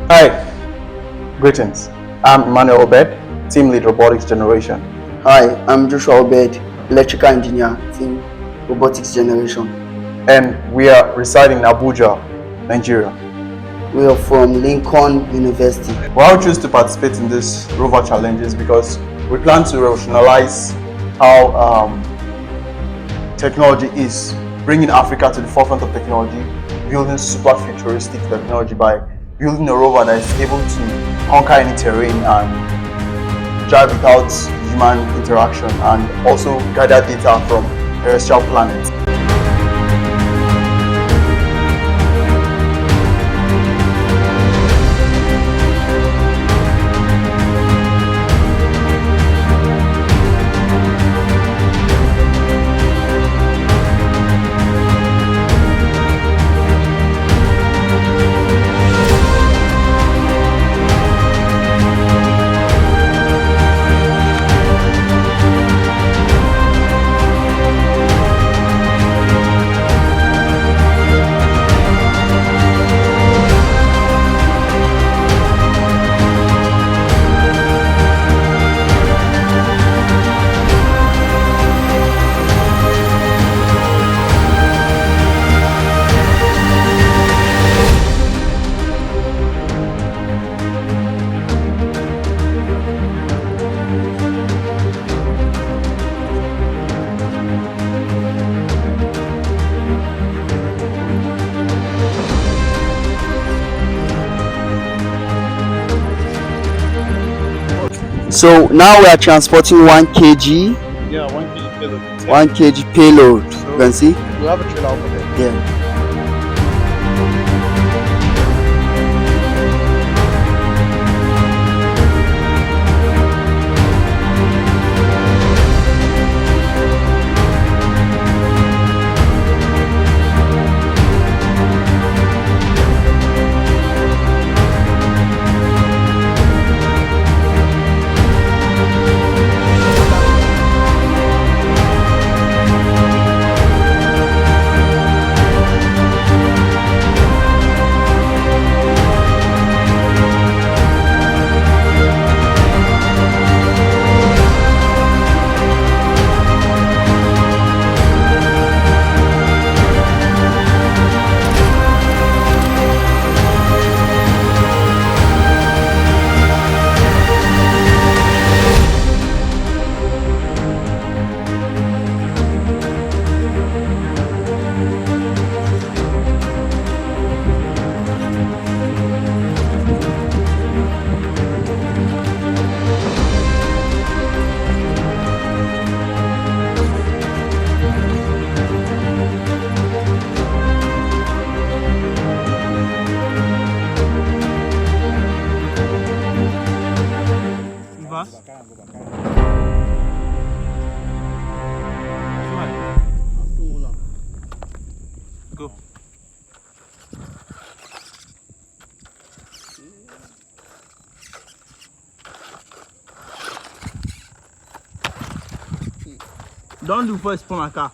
Hi, greetings. I'm Emmanuel Obed, Team Lead Robotics Generation. Hi, I'm Joshua Obed, Electrical Engineer, Team Robotics Generation. And we are residing in Abuja, Nigeria. We are from Lincoln University. Why we choose to participate in this Rover challenges because we plan to revolutionize how technology is, bringing Africa to the forefront of technology, building super futuristic technology by building a rover that is able to conquer any terrain and drive without human interaction, and also gather data from terrestrial planets. So now we are transporting 1 kg, Yeah, 1 kg payload. 1 kg payload. So You can see? we have a trailer over there. Yeah. Go. Don't do first for my car.